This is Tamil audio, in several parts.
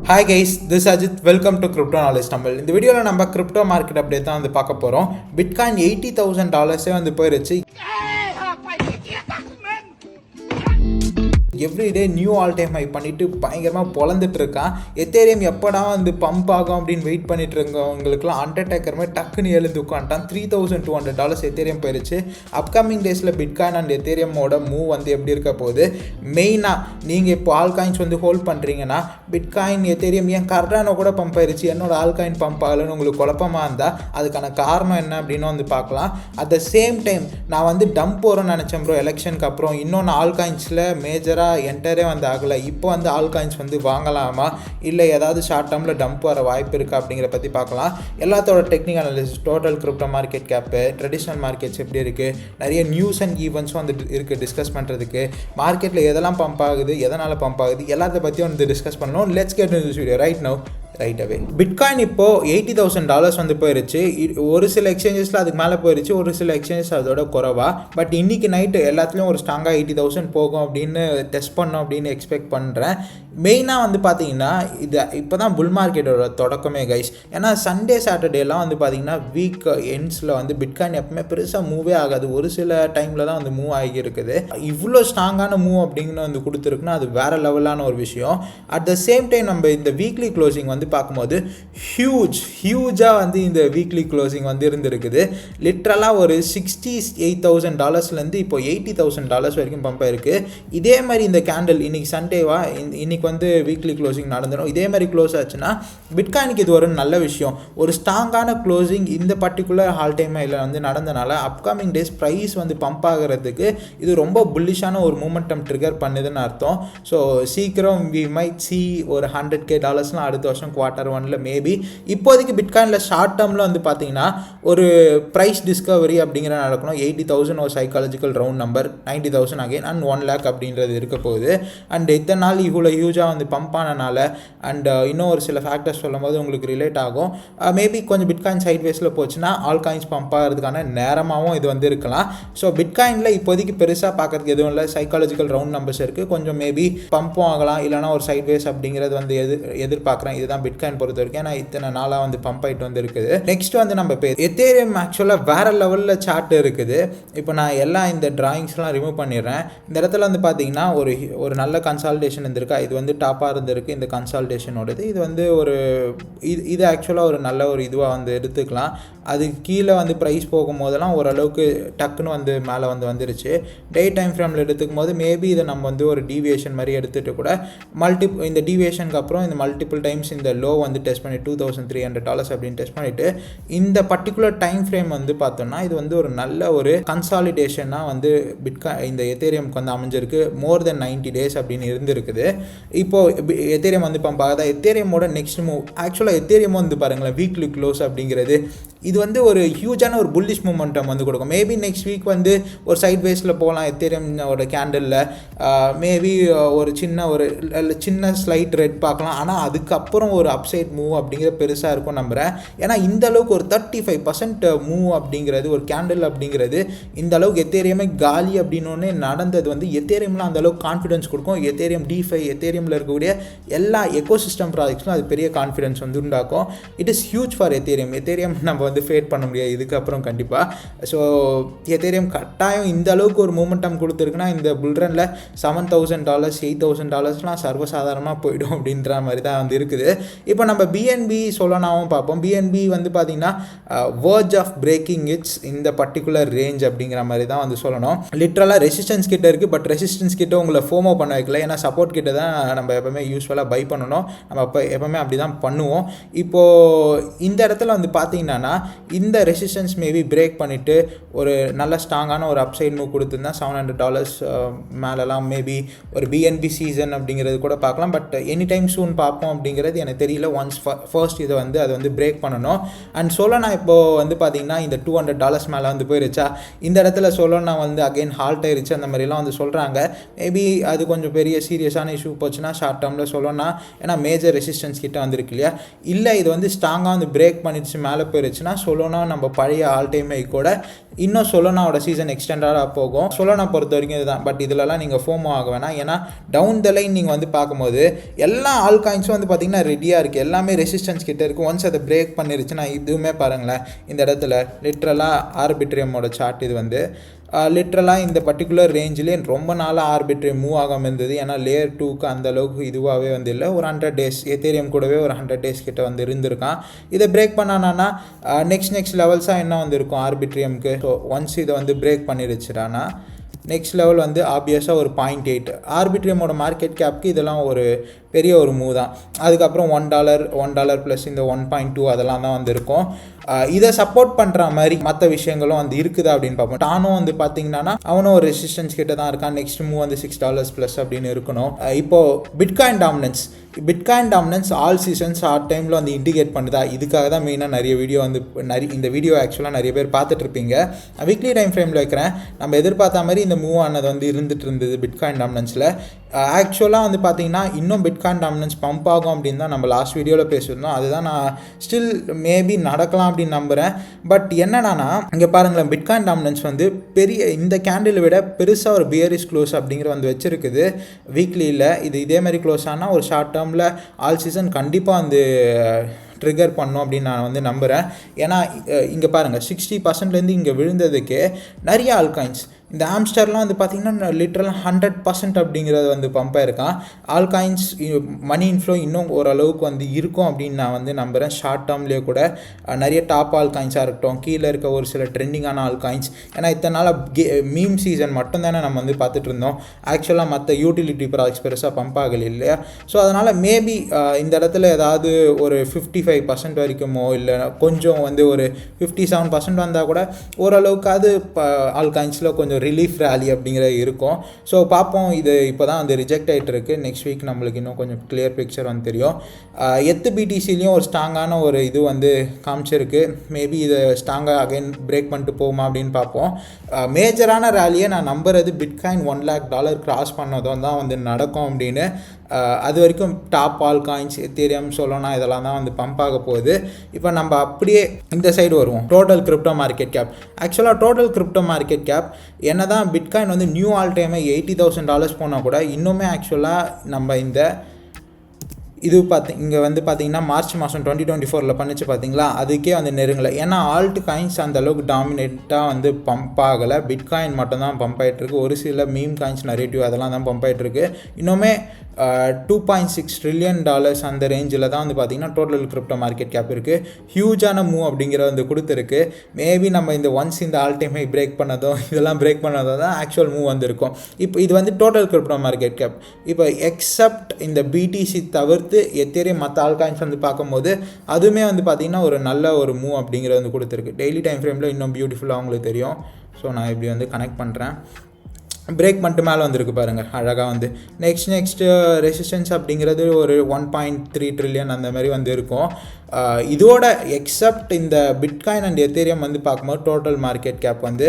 Hi guys, this is Ajit. Welcome to Crypto Knowledge Tamil. இந்த வீடியோல நம்ம கிரிப்டோ மார்க்கெட் அப்டேட் தான் வந்து பார்க்க போறோம். பிட்காயின் $80,000 வந்து போயிருச்சு. Everyday new all time high பண்ணிட்டு பயங்கரமாக பொழந்துட்டு இருக்கான். எத்தேரியம் எப்படா வந்து பம்ப் ஆகும் அப்படின்னு வெயிட் பண்ணிட்டு இருக்கவங்களுக்குலாம் அண்டர்டேக்கர் மாதிரி டக்குன்னு எழுந்து உட்காந்துட்டான். $3,200 எத்தேரியம் போயிருச்சு. அப்கமிங் டேஸில் பிட்காயின் அண்ட் எத்தேரியமோட மூவ் வந்து எப்படி இருக்க போகுது, மெயினாக நீங்கள் இப்போ ஆல் காயின்ஸ் வந்து ஹோல்ட் பண்ணுறீங்கன்னா பிட்காயின் எத்தேரியம் ஏன் கர்டானோ கூட பம்ப் ஆயிருச்சு, என்னோட ஆல் காயின் பம்ப் ஆகலன்னு உங்களுக்கு குழப்பமாக இருந்தால் அதுக்கான காரணம் என்ன அப்படின்னு வந்து பார்க்கலாம். அட் த சேம் டைம் நான் வந்து டம்ப் போகிறோன்னு நினச்சேன் ப்ரோ எலெக்ஷனுக்கு அப்புறம். இன்னொன்று ஆல் காயின்ஸில் மேஜராக என்டரே வந்து ஆகலை. இப்போ வந்து ஆல் காயின்ஸ் வந்து வாங்கலாமா இல்லை ஏதாவது ஷார்ட் டேர்மில் டம்ப் வர வாய்ப்பு இருக்கா அப்படிங்கிற பற்றி பார்க்கலாம். எல்லாத்தோட technical analysis, total crypto market gap, traditional markets எப்படி இருக்குது, நிறைய நியூஸ் அண்ட் ஈவெண்ட்ஸும் வந்து இருக்குது டிஸ்கஸ் பண்ணுறதுக்கு. மார்க்கெட்டில் எதெல்லாம் பம்ப் ஆகுது, எதனால் பம்ப் ஆகுது, எல்லாத்த பற்றியும் வந்து டிஸ்கஸ் பண்ணணும். Let's get into this video right now. Right away bitcoin இப்போது $80,000 வந்து போயிருச்சு. ஒரு சில எக்ஸ்சேஞ்சஸில் அதுக்கு மேலே போயிருச்சு, ஒரு சில எக்ஸ்சேஞ்சஸ் அதோட குறைவா. பட் இன்றைக்கி நைட்டு எல்லாத்துலேயும் ஒரு ஸ்ட்ராங்காக 80,000 போகும் அப்படின்னு டெஸ்ட் பண்ணோம் அப்படின்னு எக்ஸ்பெக்ட் பண்ணுறேன். மெயினாக வந்து பார்த்தீங்கன்னா இது இப்போ தான் புல் மார்க்கெட்டோட தொடக்கமே கைஸ். ஏன்னா சண்டே சாட்டர்டேலாம் வந்து பார்த்தீங்கன்னா வீக் எண்ட்ஸில் வந்து பிட்காயின் எப்பவுமே பெருசாக மூவே ஆகாது. ஒரு சில டைமில் தான் வந்து மூவ் ஆகி இருக்குது. இவ்வளோ ஸ்ட்ராங்கான மூவ் அப்படிங்கன்னு வந்து கொடுத்துருக்குன்னா அது வேறு லெவலான ஒரு விஷயம். அட் த சேம் டைம் நம்ம இந்த வீக்லி க்ளோசிங் வந்து பார்க்கும்போது ஹியூஜாக வந்து இந்த வீக்லி க்ளோசிங் வந்து இருந்திருக்குது. லிட்ரலாக ஒரு $68,000 இப்போ $80,000 வரைக்கும் பம்ப் ஆயிருக்கு. இதே மாதிரி இந்த கேண்டில் இன்னைக்கு சண்டேவா, இன்னைக்கு வந்து வீக்லி க்ளோசிங் நடந்துடும். இதே மாதிரி க்ளோஸ் ஆச்சுன்னா பிட்காயினுக்கு இது ஒரு நல்ல விஷயம். ஒரு ஸ்ட்ராங்கான க்ளோசிங் இந்த பர்டிகுலர் ஆல் டைம் ஹைல வந்து நடந்தனால அப்கமிங் டேஸ் ப்ரைஸ் வந்து பம்ப் ஆகிறதுக்கு இது ரொம்ப புல்லிஷான ஒரு மூமெண்டம் ட்ரிகர் பண்ணுதுன்னு அர்த்தம். ஸோ சீக்கிரம் வி மைட் சி ஒரு $100,000 அடுத்த வருஷம் Q1 மேபி. இப்போதைக்கு பிட்காயினில் ஷார்ட் டேர்மில் வந்து பார்த்தீங்கன்னா ஒரு ப்ரைஸ் டிஸ்கவரி அப்படிங்கிற நடக்கணும். 80,000 ஒரு psychological round number, 90,000 again and 1 lakh அப்படின்றது இருக்க போகுது. அண்ட் இத்தனை நாள் இவ்வளோ ஹியூஜாக வந்து பம்ப் ஆனனால அண்ட் இன்னும் ஒரு சில ஃபேக்டர்ஸ் சொல்லும் போது உங்களுக்கு ரிலேட் ஆகும். மேபி கொஞ்சம் பிட்காயின் சைட்வேஸில் போச்சுன்னா ஆல் காயின்ஸ் பம்ப் ஆகிறதுக்கான நேரமாகவும் இது வந்து இருக்கலாம். ஸோ பிட்காயினில் இப்போதைக்கு பெருசாக பார்க்கறதுக்கு எதுவும் இல்லை. சைக்காலஜிக்கல் ரவுண்ட் நம்பர்ஸ் இருக்குது. கொஞ்சம் மேபி பம்பும் ஆகலாம், இல்லைனா ஒரு சைட்வேஸ் அப்படிங்கிறது வந்து எதிர்பார்க்குறேன். இதுதான் பிட்காயின் பொறுத்த வரைக்கும். ஏன்னா இத்தனை நாளாக வந்து பம்ப் ஆகிட்டு வந்து இருக்குது. நெக்ஸ்ட் வந்து நம்ம எத்தேரியம் ஆக்சுவலாக வேறு லெவலில் சார்ட் இருக்குது. இப்போ நான் எல்லாம் இந்த டிராயிங்ஸ்லாம் ரிமூவ் பண்ணிடுறேன். இந்த இடத்துல வந்து பார்த்தீங்கன்னா ஒரு நல்ல கன்சால்டேஷன் இருந்திருக்கா. இது வந்து டாப்பாக இருந்திருக்கு இந்த கன்சால்டேஷனோடது. இது வந்து இது ஆக்சுவலாக ஒரு நல்ல ஒரு இதுவாக வந்து எடுத்துக்கலாம். அதுக்கு கீழே வந்து ப்ரைஸ் போகும்போதெல்லாம் ஓரளவுக்கு டக்குன்னு வந்து மேலே வந்துருச்சு. டே டைம் ஃப்ரேமில் எடுத்துக்கும் போது மேபி இதை நம்ம வந்து ஒரு டீவியேஷன் மாதிரி எடுத்துகிட்டு கூட இந்த டீவியேஷனுக்கு அப்புறம் இந்த மல்டிபிள் டைம்ஸ் இந்த லோ வந்து டெஸ்ட் பண்ணி $2,300 அப்படின்னு டெஸ்ட் பண்ணிவிட்டு இந்த பர்டிகுலர் டைம் ஃப்ரேம் வந்து பார்த்தோம்னா இது வந்து ஒரு நல்ல ஒரு கன்சாலிடேஷனாக வந்து இந்த எத்தேரியம்க்கு வந்து அமைஞ்சிருக்கு. மோர் தென் 90 days அப்படின்னு இருந்திருக்குது. இப்போது எத்தேரியம் வந்து பம்ப் ஆகுதா. எத்தேரியமோட நெக்ஸ்ட் மூவ் ஆக்சுவலாக எத்தேரியம் வந்து பாருங்களேன் வீக்லி க்ளோஸ் அப்படிங்கிறது இது வந்து ஒரு ஹியூஜான ஒரு புல்லிஷ் மூமெண்டம் வந்து கொடுக்கும். மேபி நெக்ஸ்ட் வீக் வந்து ஒரு சைட் வேஸில் போகலாம். எத்தேரியமோட கேண்டலில் மேபி ஒரு சின்ன ஸ்லைட் ரெட் பார்க்கலாம். ஆனால் அதுக்கப்புறம் ஒரு அப்சைட் மூவ் அப்படிங்கிற பெருசாக இருக்கும் நம்புகிறேன். ஏன்னா இந்த அளவுக்கு ஒரு 35% மூவ் அப்படிங்கிறது ஒரு கேண்டில் அப்படிங்கிறது இந்த அளவுக்கு எத்தேரியமே காலி அப்படின்னு நடந்தது வந்து எத்தேரியம்லாம் அந்த அளவுக்கு கான்ஃபிடன்ஸ் கொடுக்கும். எத்தேரியம் டிஃபை எத்தேரியமில் இருக்கக்கூடிய எல்லா எக்கோசிஸ்டம் ப்ராஜெக்ட்ஸும் அது பெரிய கான்ஃபிடன்ஸ் வந்து உண்டாக்கும். It is huge for Ethereum நம்ம வந்து ஃபேட் பண்ண முடியாது இதுக்கப்புறம் கண்டிப்பாக. ஸோ எத்தேரியம் கட்டாயம் இந்த அளவுக்கு ஒரு மூமெண்டம் கொடுத்துருக்குன்னா இந்த புல்ரனில் $7,000 $8,000 சர்வசாதாரணமாக போயிடும் அப்படின்ற மாதிரி தான் வந்து இருக்குது. இப்போ நம்ம பிஎன்பி சொல்லனாவும் பார்ப்போம். பிஎன்பி வந்து பார்த்திங்கன்னா வேர்ஜ் ஆஃப் பிரேக்கிங் இட்ஸ் இந்த பர்டிகுலர் ரேஞ்ச் அப்படிங்கிற மாதிரி தான் வந்து சொல்லணும். லிட்ரலாக ரெசிஸ்டன்ஸ் கிட்ட இருக்குது. பட் ரெசிஸ்டன்ஸ் கிட்ட உங்களை ஃபோமோ பண்ண வைக்கல. ஏன்னா சப்போர்ட் கிட்ட தான் நம்ம எப்போவுமே யூஸ்வலாக பை பண்ணணும். நம்ம எப்போவுமே அப்படி தான் பண்ணுவோம். இப்போது இந்த இடத்துல வந்து பார்த்தீங்கன்னா இந்த ரெசிஸ்டன்ஸ் மேபி பிரேக் பண்ணிவிட்டு ஒரு நல்ல ஸ்ட்ராங்கான ஒரு அப்சைட் மூவ் கொடுத்துருந்தா $700 மேலெலாம் மேபி ஒரு பிஎன்பி சீசன் அப்படிங்கிறது கூட பார்க்கலாம். பட் எனி டைம் சூன் பார்ப்போம் அப்படிங்கிறது எனக்கு தெரியல. ஒன்ஸ் ஃபர்ஸ்ட் இதை வந்து அதை வந்து பிரேக் பண்ணணும். அண்ட் சோலோனா இப்போது வந்து பார்த்திங்கன்னா இந்த $200 மேலே வந்து போயிருச்சா. இந்த இடத்துல சோலோனா வந்து அகைன் ஹால்ட் ஆயிருச்சு அந்த மாதிரிலாம் வந்து சொல்கிறாங்க. மேபி அது கொஞ்சம் பெரிய சீரியஸான இஷ்யூ போச்சுன்னா ஷார்ட் டேர்மில் சொல்லோன்னா, ஏன்னா மேஜர் ரெசிஸ்டன்ஸ் கிட்ட வந்துருக்கு இல்லையா. இல்லை இது வந்து ஸ்ட்ராங்காக வந்து பிரேக் பண்ணிடுச்சு மேலே போயிருச்சுன்னா இருந்துச்சுன்னா சொலோனா நம்ம பழைய ஆல் டைம் ஹை கூட இன்னும் சொலோனாவோட சீசன் எக்ஸ்டெண்டாக போகும். சொலோனா பொறுத்த வரைக்கும் இதுதான். பட் இதிலலாம் நீங்கள் ஃபோமோ ஆக வேணாம். ஏன்னா டவுன் த லைன் நீங்கள் வந்து பார்க்கும்போது எல்லா ஆல் காயின்ஸும் வந்து பார்த்திங்கன்னா ரெடியாக இருக்குது, எல்லாமே ரெசிஸ்டன்ஸ் கிட்டே இருக்குது. ஒன்ஸ் அதை பிரேக் பண்ணிருச்சுன்னா இதுவுமே பாருங்களேன், இந்த இடத்துல லிட்ரலாக ஆர்பிட்ரியமோட சார்ட் இது வந்து லிட்ரலாக இந்த பர்டிகுலர் ரேஞ்சிலே ரொம்ப நாளாக ஆர்பிட்ரியம் மூவ் ஆகாமல் இருந்தது. ஏன்னா லேயர் 2க்கு அந்தளவுக்கு இதுவாகவே வந்து இல்லை. ஒரு 100 days எத்தேரியம் கூடவே ஒரு 100 days கிட்ட வந்து இருந்திருக்கான். இதை பிரேக் பண்ணானா நெக்ஸ்ட் லெவல்ஸாக என்ன வந்து இருக்கும் ஆர்பிட்ரியமுக்கு. ஸோ ஒன்ஸ் இதை வந்து பிரேக் பண்ணிடுச்சுடானா நெக்ஸ்ட் லெவல் வந்து ஆப்வியஸாக ஒரு 0.8 ஆர்பிட்ரியமோட மார்க்கெட் கேப்க்கு இதெல்லாம் ஒரு பெரிய ஒரு மூவ் தான். அதுக்கப்புறம் $1 ப்ளஸ் இந்த 1.2 அதெல்லாம் தான் வந்து இருக்கும். இதை சப்போர்ட் பண்ணுற மாதிரி மற்ற விஷயங்களும் வந்து இருக்குதா அப்படின்னு பார்ப்போம். டானும் வந்து பார்த்தீங்கன்னா அவனும் ஒரு ரெசிஸ்டன்ஸ் கிட்ட தான் இருக்கான். நெக்ஸ்ட் மூவ் வந்து $6 ப்ளஸ் அப்படின்னு இருக்கணும். இப்போது bitcoin dominance all seasons all டைமில் வந்து இண்டிகேட் பண்ணுதா, இதுக்காக தான் மெயினாக நிறைய வீடியோ வந்து இந்த வீடியோ ஆக்சுவலாக நிறைய பேர் பார்த்துட்ருப்பீங்க. வீக்லி டைம் ஃப்ரேமில் வைக்கிறேன். நம்ம எதிர்பார்த்த மாதிரி இந்த மூவ் ஆனது வந்து இருந்துட்டு இருந்தது பிட்காயின் டாமினன்ஸில். ஆக்சுவலாக வந்து பார்த்தீங்கன்னா இன்னும் பிட்காயின் டாமினன்ஸ் பம்ப் ஆகும் அப்படின்னு தான் நம்ம லாஸ்ட் வீடியோவில் பேசியிருந்தோம். அதுதான் நான் ஸ்டில் மேபி நடக்கலாம் அப்படின்னு நம்புகிறேன். பட் என்னன்னா இங்கே பாருங்களேன், பிட்காயின் டாமினன்ஸ் வந்து பெரிய இந்த கேண்டிலை விட பெருசாக ஒரு பியரிஷ் க்ளோஸ் அப்படிங்கிற வந்து வச்சுருக்குது வீக்லியில். இதே மாதிரி க்ளோஸ் ஆனால் ஒரு ஷார்ட் டேர்மில் ஆல் சீசன் கண்டிப்பாக வந்து ட்ரிகர் பண்ணோம் அப்படின்னு நான் வந்து நம்புகிறேன். ஏன்னா இங்கே பாருங்கள் 60%லேருந்து இங்கே விழுந்ததுக்கு நிறைய ஆல்காயின்ஸ் இந்த ஆம்ஸ்டர்லாம் வந்து பார்த்திங்கன்னா லிட்ரலாக 100% அப்படிங்கிறது வந்து பம்பாக இருக்கான். ஆல்காயின்ஸ் மணி இன்ஃப்ளோ இன்னும் ஓரளவுக்கு வந்து இருக்கும் அப்படின்னு நான் வந்து நம்புகிறேன். ஷார்ட் டேர்ம்லேயே கூட நிறைய டாப் ஆல்காயின்ஸாக இருக்கட்டும், கீழே இருக்க ஒரு சில ட்ரெண்டிங்கான ஆல்காயின்ஸ். ஏன்னா இத்தனை நாளாக மீம் சீசன் மட்டும் தானே நம்ம வந்து பார்த்துட்டு இருந்தோம். ஆக்சுவலாக மற்ற யூட்டிலிட்டி ப்ராடக்ட்ஸ் பெருசாக பம்ப் ஆகலை இல்லையா. ஸோ அதனால் மேபி இந்த இடத்துல ஏதாவது ஒரு 55% வரைக்குமோ இல்லை கொஞ்சம் வந்து ஒரு 57% வந்தால் கூட ஓரளவுக்கு அது ஆல்காயின்ஸில் கொஞ்சம் ரிலீஃப் ரேலி அப்படிங்கிறது இருக்கும். ஸோ பார்ப்போம். இது இப்போ தான் வந்து ரிஜெக்ட் ஆகிட்டு இருக்கு. நெக்ஸ்ட் வீக் நம்மளுக்கு இன்னும் கொஞ்சம் கிளியர் பிக்சர் வந்து தெரியும். எத்து பிடிசிலையும் ஒரு ஸ்ட்ராங்கான ஒரு இது வந்து காமிச்சிருக்கு. மேபி இதை ஸ்ட்ராங்காக அகைன் பிரேக் பண்ணிட்டு போகுமா அப்படின்னு பார்ப்போம். மேஜரான ரேலியை நான் நம்புறது பிட்காயின் $1 lakh கிராஸ் பண்ணதும் தான் வந்து நடக்கும் அப்படின்னு. அது வரைக்கும் டாப் ஆல் காயின்ஸ் எத்தேரியம் சொலோனா இதெல்லாம் தான் வந்து பம்ப் ஆக போகுது. இப்போ நம்ம அப்படியே இந்த சைடு வருவோம். Total crypto market cap. ஆக்சுவலாக டோட்டல் கிரிப்டோ மார்க்கெட் கேப் என்ன தான் பிட்காயின் வந்து நியூ ஆல் டைமை $80,000 போனால் கூட இன்னுமே ஆக்சுவலாக நம்ம இந்த இது இங்கே வந்து பார்த்தீங்கன்னா மார்ச் மாதம் 2024 பண்ணிச்சு பார்த்தீங்களா, அதுக்கே வந்து நெருங்கலை. ஏன்னா ஆல்ட் காயின்ஸ் அந்தளவுக்கு டாமினேட்டாக வந்து பம்ப் ஆகலை. பிட்காயின் மட்டும் தான் பம்ப் ஆகிட்டுருக்கு. ஒரு சில மீம் காயின்ஸ் நரேட்டிவ் அதெல்லாம் தான் பம்ப் ஆகிட்டுருக்கு. இன்னுமே $2.6 trillion அந்த ரேஞ்சில் தான் வந்து பார்த்திங்கன்னா டோட்டல் கிரிப்டோ மார்க்கெட் கேப் இருக்குது. ஹியூஜான மூவ் அப்படிங்கிற வந்து கொடுத்துருக்கு. மேபி நம்ம இந்த ஒன்ஸ் இந்த ஆல் டைம் ஹை பிரேக் பண்ணதும் இதெல்லாம் பிரேக் பண்ணதோ தான் ஆக்சுவல் மூவ் வந்திருக்கும். இப்போ இது வந்து டோட்டல் கிரிப்டோ மார்க்கெட் கேப். இப்போ எக்ஸப்ட் இந்த பிடிசி தவிர்த்து எத்தேரியம் மற்ற ஆல்காயின்ஸ் வந்து பார்க்கும்போது அதுவுமே வந்து பார்த்திங்கன்னா ஒரு நல்ல ஒரு மூவ் அப்படிங்கிறது வந்து கொடுத்துருக்கு. டெய்லி டைம் ஃப்ரேமில் இன்னும் பியூட்டிஃபுல்லாக அவங்களுக்கு தெரியும். ஸோ நான் இப்படி வந்து கனெக்ட் பண்ணுறேன். பிரேக் பண்ணிட்டு மேலே வந்திருக்கு பாருங்கள் அழகாக வந்து. நெக்ஸ்ட்டு ரெசிஸ்டன்ஸ் அப்படிங்கிறது ஒரு 1.3 trillion அந்த மாதிரி வந்து இருக்கும். இதோட எக்ஸப்ட் இந்த பிட்காயின் அண்ட் எத்தேரியம் வந்து பார்க்கும்போது டோட்டல் மார்க்கெட் கேப் வந்து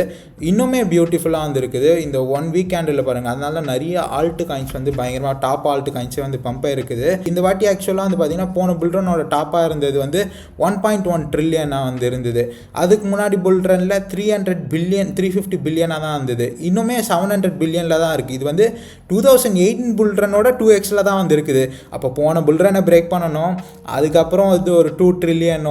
இன்னுமே பியூட்டிஃபுல்லாக வந்து இருக்குது. இந்த 1 வீக் கேண்டில் பாருங்கள். அதனால நிறைய ஆல்ட் காயின்ஸ் வந்து பயங்கரமாக டாப் ஆல்ட் காயின்ஸே வந்து பம்பாக இருக்குது. இந்த வாட்டி ஆக்சுவலாக வந்து பார்த்திங்கன்னா போன புல்ரனோட டாப்பாக இருந்தது வந்து 1.1 trillion வந்து இருந்தது. அதுக்கு முன்னாடி புல்ரனில் 350 billion தான் இருந்தது. இன்னுமே 700 billion தான் இருக்குது. இது வந்து 2018 புல்ரனோட 2x தான் வந்து இருக்குது. அப்போ போன புல்ரனை பிரேக் பண்ணணும். அதுக்கப்புறம் இது ஒரு 2 trillion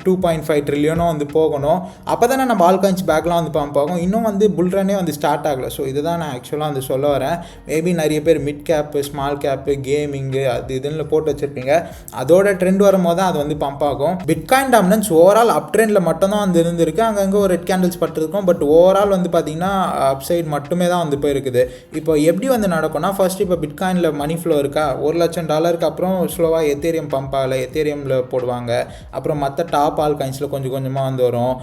2.5 trillion வந்து போகணும். அப்போ தானே நம்ம ஆல்காயின்ஸ் பேக்லாம் வந்து பம்ப் ஆகும். இன்னும் வந்து புல்ரனே வந்து ஸ்டார்ட் ஆகலை. ஸோ இதுதான் நான் ஆக்சுவலாக வந்து சொல்ல வரேன். மேபி நிறைய பேர் மிட் கேப்பு, ஸ்மால் கேப்பு, கேமிங்கு அது இதுன்னு போட்டு வச்சுருப்பீங்க. அதோட ட்ரெண்ட் வரும்போது தான் அது வந்து பம்ப் ஆகும். பிட்காயின் டாமினன்ஸ் ஓவரால் அப் ட்ரெண்டில் மட்டும்தான் வந்து இருந்திருக்கு. அங்கங்கே ஒரு ரெட் கேண்டில்ஸ் பட்டிருக்கும். பட் ஓவரால் வந்து பார்த்திங்கன்னா அப் சைட் மட்டுமே தான் வந்து போயிருக்குது. இப்போ எப்படி வந்து நடக்கும்னா ஃபர்ஸ்ட் இப்போ பிட்காயினில் மணி ஃப்ளோ இருக்கா, $1 lakh அப்புறம் ஸ்லோவாக எத்தேரியம் பம்ப் ஆகலை, எத்தேரியமில் போடுவாங்க. அப்புறம் மற்ற டாப் ஆல் காயின்ஸில் கொஞ்சம் கொஞ்சமாக வந்து வரும்.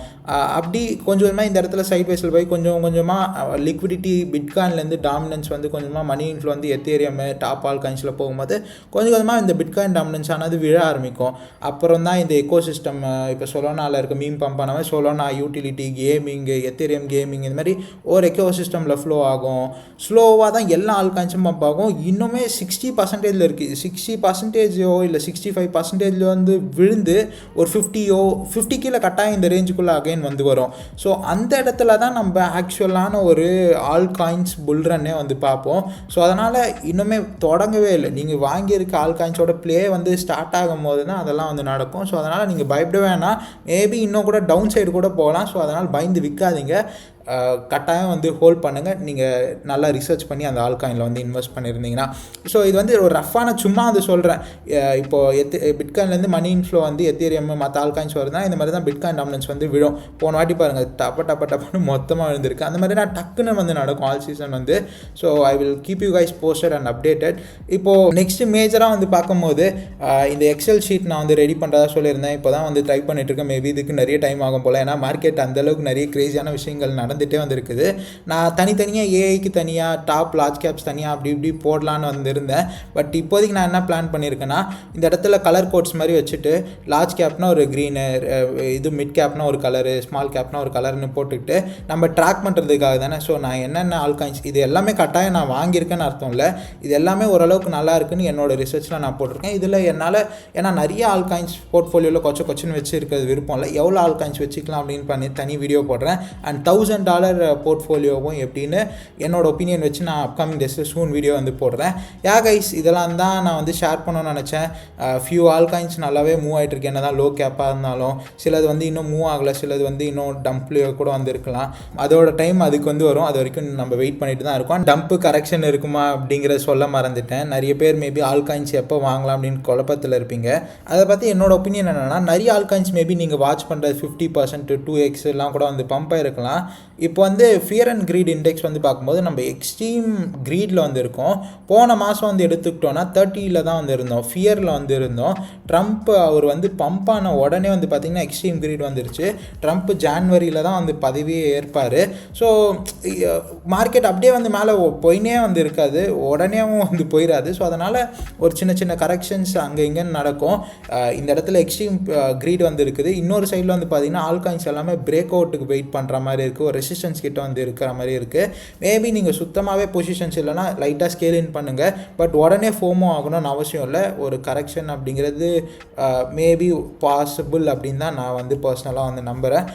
அப்படி கொஞ்சம் கொஞ்சமாக இந்த இடத்துல சைட் வைஸில் போய் கொஞ்சம் கொஞ்சமாக லிக்விடிட்டி பிட்காயின்லேருந்து டாமினன்ஸ் வந்து கொஞ்சமாக மணி இன்ஃப்ளோ வந்து எத்தேரியம் டாப் ஆல் காயின்ஸில் போகும்போது கொஞ்சம் கொஞ்சமாக இந்த பிட்காயின் டாமினன்ஸ் ஆனது விழ ஆரம்பிக்கும். அப்புறம் தான் இந்த எக்கோ சிஸ்டம் இப்போ சொலோனாவில் இருக்க meme pump ஆனவே சொலோனா utility கேமிங்கு Ethereum gaming இந்த மாதிரி ஒரு எக்கோ சிஸ்டமில் ஃப்ளோ ஆகும். ஆகும், ஸ்லோவாக தான் எல்லா ஆல்காயின்ஸும் பம்ப் ஆகும். இன்னுமே 60% இருக்குது. 60%ஓ இல்லை 65% வந்து விழுந்து ஒரு 50 கீழே கட்டாயம் இந்த ரேஞ்சுக்குள்ளே அகைன் வந்து வரும். ஸோ அந்த இடத்துல தான் நம்ம ஆக்சுவலான ஒரு ஆல்காயின்ஸ் புல்ரன்னே வந்து பார்ப்போம். ஸோ அதனால் இன்னுமே தொடங்கவே இல்லை. நீங்கள் வாங்கியிருக்க ஆல்காயின்ஸோட ப்ளே வந்து ஸ்டார்ட் ஆகும் போது தான் அதெல்லாம் வந்து நடக்கும். ஸோ அதனால் நீங்கள் பயப்பட வேணாம். மேபி இன்னும் கூட டவுன் சைடு கூட போகலாம். ஸோ அதனால் பயந்து விற்காதீங்க. கட்டாயம் வந்து ஹோல்ட் பண்ணுங்கள். நீங்கள் நல்லா ரிசர்ச் பண்ணி அந்த ஆல்காயினில் வந்து இன்வெஸ்ட் பண்ணியிருந்தீங்கன்னா. ஸோ இது வந்து ஒரு ரஃப்பான சும்மா வந்து சொல்கிறேன். இப்போது பிட்காயின்லேருந்து மணி இன்ஃப்ளோ வந்து எத்தீரியம் மற்ற ஆல்காயின்ஸ் வருதுன்னா இந்த மாதிரி தான் பிட்காயின் டாமினன்ஸ் வந்து விழும். போன வாட்டி பாருங்கள் டப்பன்னு மொத்தமாக விழுந்திருக்கு. அந்த மாதிரி நான் டக்குன்னு வந்து நடக்கும் ஆல் சீசன் வந்து. So I will keep you guys posted and updated. இப்போது நெக்ஸ்ட்டு மேஜராக வந்து பார்க்கும்போது இந்த எக்ஸல் ஷீட் நான் வந்து ரெடி பண்ணுறதா சொல்லியிருந்தேன். இப்போ தான் வந்து ட்ரை பண்ணிட்டுருக்கேன். மேபி இதுக்கு நிறைய டைம் ஆகும் போல். ஏன்னா மார்க்கெட் அந்தளவுக்கு நிறைய க்ரேஸியான விஷயங்கள் நடந்துகிட்டே வந்துருக்குது. நான் தனித்தனியாக ஏஐக்கு தனியாக டாப் லார்ஜ் கேப்ஸ் தனியாக அப்படி இப்படி போடலான்னு வந்துருந்தேன். பட் இப்போதைக்கு நான் என்ன பிளான் பண்ணியிருக்கேன்னா, இந்த இடத்துல கலர் கோட்ஸ் மாதிரி வச்சுட்டு லார்ஜ் கேப்னா ஒரு க்ரீனு, இது மிட் கேப்னா ஒரு கலரு, ஸ்மால் கேப்னா ஒரு கலர்னு போட்டுக்கிட்டு நம்ம ட்ராக் பண்ணுறதுக்காக தானே. ஸோ நான் என்னென்ன ஆல்காயின்ஸ் இது எல்லாமே கட்டாயம் நான் வாங்கியிருக்கேன்னு அர்த்தம் இல்லை. இது எல்லாமே ஓரளவுக்கு நல்லா இருக்குன்னு என்னோட ரிசர்ச்சில் நான் போட்டிருக்கேன். இதில் என்னால் ஏன்னா நிறைய ஆல்காயின்ஸ் போர்ட்ஃபோலியோவில் கொச்சன்னு வச்சு இருக்கிறது விருப்பம் இல்லை. எவ்வளோ ஆல்காயின்ஸ் வச்சுக்கலாம் அப்படின்னு தனி வீடியோ போடுறேன். அண்ட் $1000 போர்ட்ஃபோலியோவும் எப்படின்னு என்னோட ஒப்பீனியன் வச்சு நான் அப்கமிங் டேஸில் சூன் வீடியோ வந்து போடுறேன். கைஸ் இதெல்லாம் தான் நான் வந்து ஷேர் பண்ணணும்னு நினச்சேன். ஃபியூ ஆல்காயின்ஸ் நல்லாவே மூவ் ஆகிட்டு இருக்கேன். என்ன தான் லோ கேப்பாக இருந்தாலும் சிலது வந்து இன்னும் மூவ் ஆகலை, சிலது வந்து இன்னும் டம்ப்லேயோ கூட வந்து இருக்கலாம். அதோட டைம் அதுக்கு வந்து வரும். அது வரைக்கும் நம்ம வெயிட் பண்ணிட்டு தான் இருக்கோம். டம்ப்பு கரெக்ஷன் இருக்குமா அப்படிங்கிறத சொல்ல மறந்துட்டேன். நிறைய பேர் மேபி ஆல்காயின்ஸ் எப்போ வாங்கலாம் அப்படின்னு குழப்பத்தில் இருப்பீங்க. அதை பற்றி என்னோட ஒப்பீனியன் என்னென்னா, நிறைய ஆல்காயின்ஸ் மேபி நீங்கள் வாட்ச் பண்ணுறது 50% 2x எல்லாம் கூட வந்து பம்ப் ஆகிருக்கலாம். இப்போ வந்து ஃபியர் அண்ட் க்ரீட் இண்டெக்ஸ் வந்து பார்க்கும்போது நம்ம எக்ஸ்ட்ரீம் க்ரீடில் வந்து இருக்கோம். போன மாதம் வந்து எடுத்துக்கிட்டோன்னா 30 தான் வந்து இருந்தோம், ஃபியரில் வந்து இருந்தோம். ட்ரம்ப் அவர் வந்து பம்ப் ஆன உடனே வந்து பார்த்திங்கன்னா எக்ஸ்ட்ரீம் க்ரீட் வந்துருச்சு. ட்ரம்ப் ஜான்வரியில் தான் வந்து பதவியே ஏற்பார். ஸோ மார்க்கெட் அப்படியே வந்து மேலே போயினே வந்து இருக்காது, உடனேவும் வந்து போயிடாது. ஸோ அதனால் ஒரு சின்ன கரெக்ஷன்ஸ் அங்கே இங்கேன்னு நடக்கும். இந்த இடத்துல எக்ஸ்ட்ரீம் க்ரீட் வந்து இருக்குது. இன்னொரு சைடில் வந்து பார்த்திங்கன்னா ஆல்காயின்ஸ் எல்லாமே பிரேக் அவுட்டுக்கு வெயிட் பண்ணுற மாதிரி இருக்குது. ஒரு ரெசிஸ்டன்ஸ் கிட்ட வந்து இருக்கிற மாதிரி இருக்குது. மேபி நீங்கள் சுத்தமாகவே பொசிஷன்ஸ் இல்லைனா லைட்டாக ஸ்கேல் இன் பண்ணுங்கள். பட் உடனே ஃபோமோ ஆகணும்னு அவசியம் இல்லை. ஒரு கரெக்ஷன் அப்படிங்கிறது மேபி பாசிபிள் அப்படின்னு தான் நான் வந்து பர்சனலாக வந்து நம்புகிறேன்.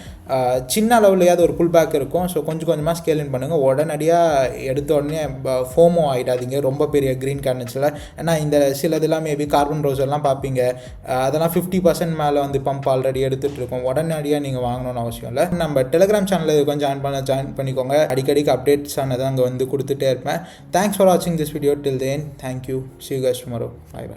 சின்ன அளவுலையாவது ஒரு புல் பேக் இருக்கும். ஸோ கொஞ்சமாக ஸ்கேல் இன் பண்ணுங்கள். உடனடியாக எடுத்த உடனே ஃபோமோ ஆகிடாதீங்க ரொம்ப பெரிய க்ரீன் கேண்டல்ஸில். ஏன்னா இந்த சிலதெல்லாம் மேபி கார்பன் ரோஸ் எல்லாம் பார்ப்பீங்க, அதெல்லாம் 50% மேலே வந்து பம்ப் ஆல்ரெடி எடுத்துகிட்டு இருக்கோம். உடனடியாக நீங்கள் வாங்கணும்னு அவசியம் இல்லை. நம்ம டெலிகிராம் சேனலில் கொஞ்சம் ஜாயின் பண்ணிக்கோங்க. அடிக்கடிக்கு அப்டேட்ஸ் ஆனதை அங்கே வந்து கொடுத்துட்டே இருப்பேன். தேங்க்ஸ் ஃபார் வாட்சிங் this video till then. Thank you. See you guys tomorrow. Bye.